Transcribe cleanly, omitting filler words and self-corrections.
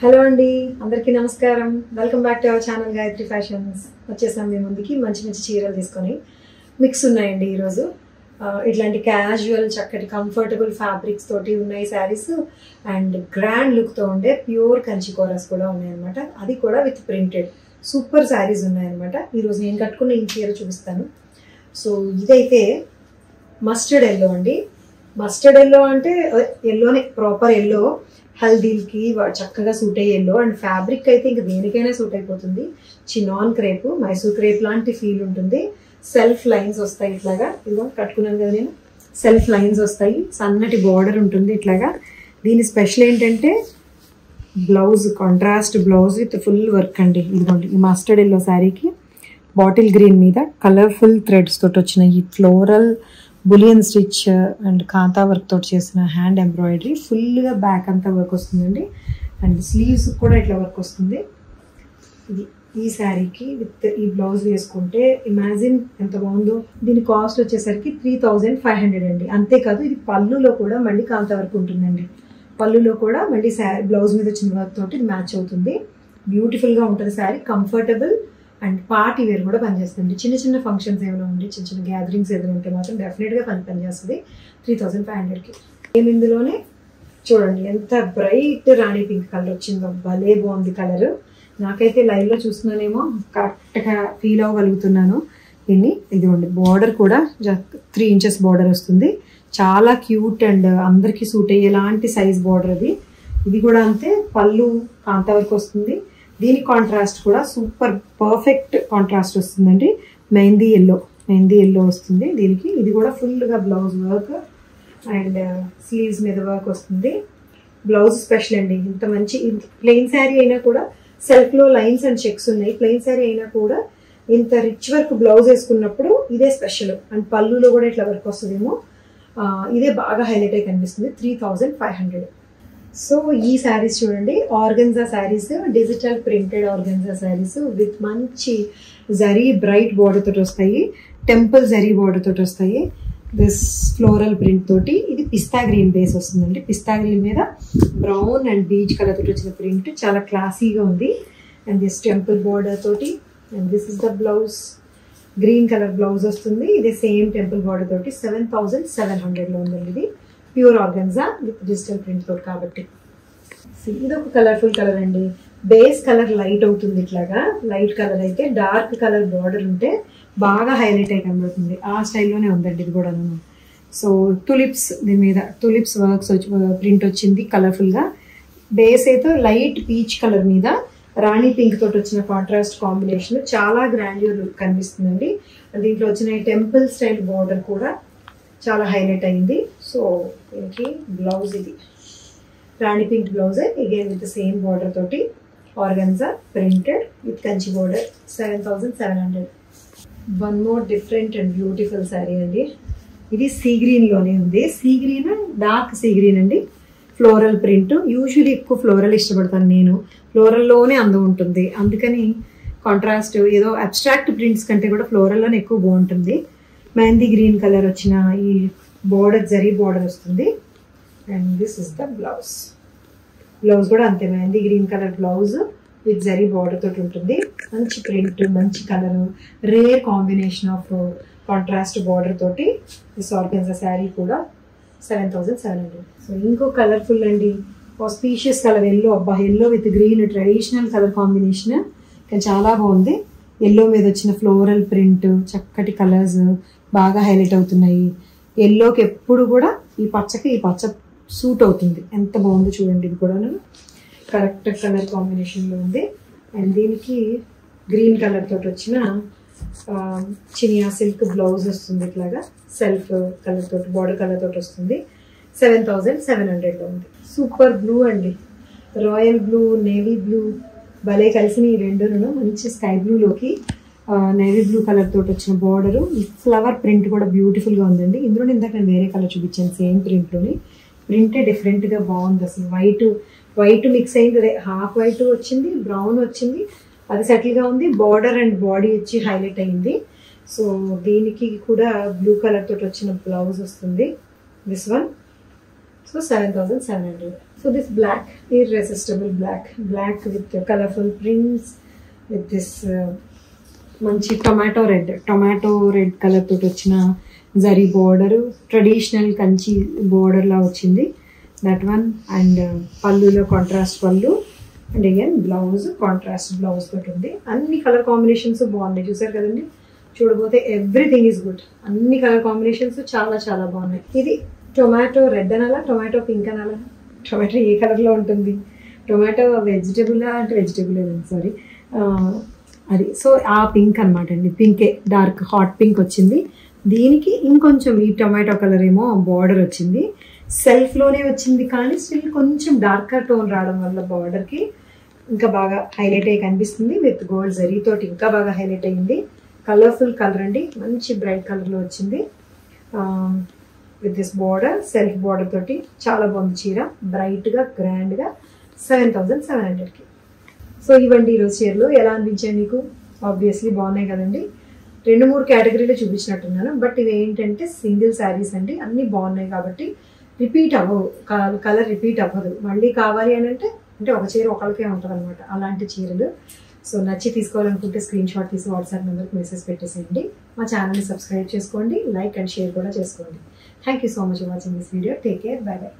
Hello అండి, అందరికీ నమస్కారం. Welcome back to our channel Gayatri fashions. వచ్చేసాం మీ ముందుకి మంచి మంచి చీరలు తీసుకొని. మిక్స్ ఉన్నాయండి ఈరోజు. ఇట్లాంటి క్యాజువల్ చక్కటి కంఫర్టబుల్ ఫ్యాబ్రిక్స్ తోటి ఉన్నాయి శారీస్. అండ్ గ్రాండ్ లుక్తో ఉండే ప్యూర్ కంచి కోరాస్ కూడా ఉన్నాయన్నమాట. అది కూడా విత్ ప్రింటెడ్ సూపర్ శారీస్ ఉన్నాయన్నమాట. ఈరోజు నేను కట్టుకున్న ఈ చీర చూపిస్తాను. సో ఇదైతే మస్టర్డ్ ఎల్లో అండి. మస్టర్డ్ ఎల్లో అంటే ఎల్లోనే, ప్రాపర్ ఎల్లో. హల్దీలకి చక్కగా సూట్ అయ్యే ఎల్లో. అండ్ ఫ్యాబ్రిక్ అయితే ఇంక దేనికైనా సూట్ అయిపోతుంది. చినాన్ క్రేప్, మైసూర్ క్రేప్ లాంటి ఫీల్ ఉంటుంది. సెల్ఫ్ లైన్స్ వస్తాయి ఇట్లాగా. ఇదిగో కట్టుకున్నాను కదా నేను. సెల్ఫ్ లైన్స్ వస్తాయి, సన్నటి బార్డర్ ఉంటుంది ఇట్లాగా. దీని స్పెషల్ ఏంటంటే blouse, contrast blouse with full work అండి. ఇదిగోండి ఈ మస్టర్డ్ ఎల్లో శారీకి బాటిల్ గ్రీన్ మీద కలర్ఫుల్ థ్రెడ్స్ తోటి వచ్చిన ఈ floral bullion stitch and kantha work తోటి చేసిన హ్యాండ్ ఎంబ్రాయిడరీ. ఫుల్గా బ్యాక్ అంతా వర్క్ వస్తుందండి. అండ్ స్లీవ్స్ కూడా ఇట్లా వర్క్ వస్తుంది. ఇది ఈ శారీకి విత్ ఈ బ్లౌజ్ వేసుకుంటే ఇమాజిన్ ఎంత బాగుందో. దీని కాస్ట్ వచ్చేసరికి 3500 అండి. అంతేకాదు ఇది పళ్ళులో కూడా మళ్ళీ కాంతా వర్క్ ఉంటుందండి. పళ్ళులో కూడా మళ్ళీ బ్లౌజ్ మీద వచ్చిన వర్క్ తోటి మ్యాచ్ అవుతుంది. బ్యూటిఫుల్గా ఉంటుంది sari, comfortable and party wear కూడా పనిచేస్తుంది. చిన్న చిన్న ఫంక్షన్స్ ఏమైనా ఉండి, చిన్న చిన్న గ్యాదరింగ్స్ ఏదైనా ఉంటే మాత్రం డెఫినెట్గా పనిచేస్తుంది 3500కి. మేము ఇందులోనే చూడండి ఎంత బ్రైట్ రాణి పింక్ కలర్ వచ్చిందో. భలే బాగుంది కలర్. నాకైతే లైవ్లో చూస్తున్నానేమో కరెక్ట్గా ఫీల్ అవ్వగలుగుతున్నాను దీన్ని. ఇదిగోండి బార్డర్ కూడా 3 ఇంచెస్ బార్డర్ వస్తుంది. చాలా క్యూట్ అండ్ అందరికీ సూట్ అయ్యేలాంటి సైజ్ బార్డర్ అది. ఇది కూడా అంతే, పళ్ళు కాంతా వర్క్ వస్తుంది. దీని కాంట్రాస్ట్ కూడా సూపర్ పర్ఫెక్ట్ కాంట్రాస్ట్ వస్తుందండి. మెహందీ ఎల్లో వస్తుంది దీనికి. ఇది కూడా ఫుల్గా బ్లౌజ్ వర్క్ అండ్ స్లీవ్స్ మీద వర్క్ వస్తుంది. బ్లౌజ్ స్పెషల్ అండి. ఇంత మంచి ప్లెయిన్ శారీ అయినా కూడా సెల్ఫ్లో లైన్స్ అండ్ చెక్స్ ఉన్నాయి. ప్లెయిన్ శారీ అయినా కూడా ఇంత రిచ్ వర్క్ బ్లౌజ్ వేసుకున్నప్పుడు ఇదే స్పెషల్. అండ్ పళ్ళులో కూడా ఇట్లా వర్క్ వస్తుందేమో. ఇదే బాగా హైలైట్ అయి కనిపిస్తుంది. 3500. సో ఈ శారీస్ చూడండి, organza saris, digital printed organza saris with మంచి జరీ బ్రైట్ బార్డర్ తోటి వస్తాయి. టెంపుల్ జరీ బార్డర్ తోటి వస్తాయి. దిస్ ఫ్లోరల్ ప్రింట్ తోటి. ఇది పిస్తా గ్రీన్ బేస్ వస్తుందండి. పిస్తా గ్రీన్ మీద బ్రౌన్ అండ్ బీచ్ కలర్ తోటి వచ్చిన ప్రింట్ చాలా క్లాసీగా ఉంది. అండ్ దిస్ టెంపుల్ బార్డర్ తోటి. And this is the blouse. Green colour blouse వస్తుంది. ఇది సేమ్ టెంపుల్ బార్డర్ తోటి 7700లో ఉందండి. ఇది pure organza with digital print తోటి కాబట్టి. ఇది ఒక కలర్ఫుల్ కలర్ అండి. బేస్ కలర్ లైట్ అవుతుంది ఇట్లాగా. లైట్ కలర్ అయితే డార్క్ కలర్ బార్డర్ ఉంటే బాగా హైలైట్ అయి కనబడుతుంది. ఆ స్టైల్లోనే ఉందండి ఇది కూడా. సో టులిప్స్, దీని మీద టులిప్స్ వర్క్స్ ప్రింట్ వచ్చింది కలర్ఫుల్గా. బేస్ అయితే లైట్ పీచ్ కలర్ మీద రాణి పింక్ తోటి వచ్చిన కాంట్రాస్ట్ కాంబినేషన్ చాలా గ్రాండ్యూర్ లుక్ కనిపిస్తుందండి. దీంట్లో వచ్చిన టెంపుల్ స్టైల్ బార్డర్ కూడా చాలా హైలైట్ అయింది. సో దీనికి బ్లౌజ్ ఇది రాణి pink blouse again with same border తోటి organza printed with Kanchi border 7700. One more different and beautiful sari అండి. ఇది సీ గ్రీన్లోనే ఉంది. Sea green, dark sea green అండి. Floral print. యూజువల్లీ ఎక్కువ ఫ్లోరల్ ఇష్టపడతాను నేను. ఫ్లోరల్లోనే అందం ఉంటుంది. అందుకని కాంట్రాస్ట్ ఏదో అబ్స్ట్రాక్ట్ ప్రింట్స్ కంటే కూడా ఫ్లోరల్లోనే ఎక్కువ బాగుంటుంది. మెహందీ గ్రీన్ కలర్ వచ్చిన ఈ బార్డర్ జరీ బార్డర్ వస్తుంది. And this is the blouse. Blouse కూడా అంతే, mehndi green colour blouse with zari border తోటి ఉంటుంది. మంచి ప్రింట్, మంచి colour, rare combination of contrast border తోటి దిస్ ఆర్గన్జా శారీ కూడా 7700. సో ఇంకో కలర్ఫుల్ అండి, ఆస్పీషియస్ కలర్ ఎల్లో. అబ్బా, yellow with green traditional colour combination కానీ చాలా బాగుంది. ఎల్లో మీద వచ్చిన ఫ్లోరల్ ప్రింట్, చక్కటి కలర్స్ బాగా హైలైట్ అవుతున్నాయి. ఎల్లోకి ఎప్పుడు కూడా ఈ పచ్చ సూట్ అవుతుంది. ఎంత బాగుందో చూడండి. ఇది కూడా కరెక్ట్ కలర్ కాంబినేషన్లో ఉంది. అండ్ దీనికి గ్రీన్ కలర్ తోటి వచ్చిన చినియా సిల్క్ బ్లౌజ్ వస్తుంది. ఇట్లాగా సెల్ఫ్ కలర్ తోటి, బార్డర్ కలర్ తోటి వస్తుంది. 7700లో ఉంది. సూపర్ బ్లూ అండి. రాయల్ బ్లూ, నేవీ బ్లూ భలే కలిసిన ఈ రెండును. మంచి స్కై బ్లూలోకి నేవీ బ్లూ కలర్ తోటి వచ్చిన బార్డరు. ఫ్లవర్ ప్రింట్ కూడా బ్యూటిఫుల్గా ఉందండి. ఇందులో ఇందాక నేను వేరే కలర్ చూపించాను సేమ్ ప్రింట్లోని. ప్రింటే డిఫరెంట్గా బాగుంది అసలు. వైట్ మిక్స్ అయింది. అదే హాఫ్ వైట్ వచ్చింది, బ్రౌన్ వచ్చింది. అది సెటిల్గా ఉంది. బార్డర్ అండ్ బాడీ వచ్చి హైలైట్ అయింది. సో దీనికి కూడా బ్లూ కలర్ తోటి వచ్చిన బ్లౌజ్ వస్తుంది. This one So 7,700. So this black, irresistible black with colorful prints with this మంచి టొమాటో రెడ్ కలర్ తోటి వచ్చిన zari border, traditional Kanchi border లా వచ్చింది దట్ వన్. అండ్ పళ్ళులో కాంట్రాస్ట్ పళ్ళు and again blouse contrast blouse తోటి ఉంది. అన్ని కలర్ కాంబినేషన్స్ బాగున్నాయి, చూసారు కదండి. చూడబోతే ఎవ్రీథింగ్ ఈజ్ గుడ్. అన్ని కలర్ కాంబినేషన్స్ చాలా చాలా బాగున్నాయి. ఇది టొమాటో రెడ్ అనాలా, టొమాటో పింక్ అనాలా? టొమాటో ఏ కలర్లో ఉంటుంది? టొమాటో వెజిటేబులా అంటే వెజిటేబుల్ సారీ, అది. సో ఆ పింక్ అనమాట అండి, పింకే డార్క్ హాట్ పింక్ వచ్చింది. దీనికి ఇంకొంచెం ఈ టొమాటో కలర్ ఏమో బార్డర్ వచ్చింది, సెల్ఫ్లోనే వచ్చింది కానీ స్టిల్ కొంచెం డార్కర్ టోన్ రావడం వల్ల బార్డర్కి ఇంకా బాగా హైలైట్ అయ్యి కనిపిస్తుంది. విత్ గోల్డ్ జరీతోటి ఇంకా బాగా హైలైట్ అయ్యింది. కలర్ఫుల్ కలర్ అండి, మంచి బ్రైట్ కలర్లో వచ్చింది. With this border, self border తోటి చాలా బాగుంది చీర. బ్రైట్గా గ్రాండ్గా 7,700కి. సో ఇవ్వండి ఈరోజు చీరలు. ఎలా అనిపించాయి మీకు? ఆబ్వియస్లీ బాగున్నాయి కదండి. 2-3 కేటగిరీలో చూపించినట్టున్నాను, బట్ ఇవి ఏంటంటే సింగిల్ శారీస్ అండి. అన్నీ బాగున్నాయి కాబట్టి రిపీట్ అవ్వవు, కలర్ రిపీట్ అవ్వదు. మళ్ళీ కావాలి అని అంటే ఒక చీర ఒకరికే ఉంటుంది అనమాట, అలాంటి చీరలు. సో నచ్చి తీసుకోవాలనుకుంటే స్క్రీన్ షాట్ తీసి వాట్సాప్ నెంబర్కి మెసేజ్ పెట్టేసేయండి. మా ఛానల్ని సబ్స్క్రైబ్ చేసుకోండి, లైక్ అండ్ షేర్ కూడా చేసుకోండి. Thank you so much for watching this video. Take care, by by.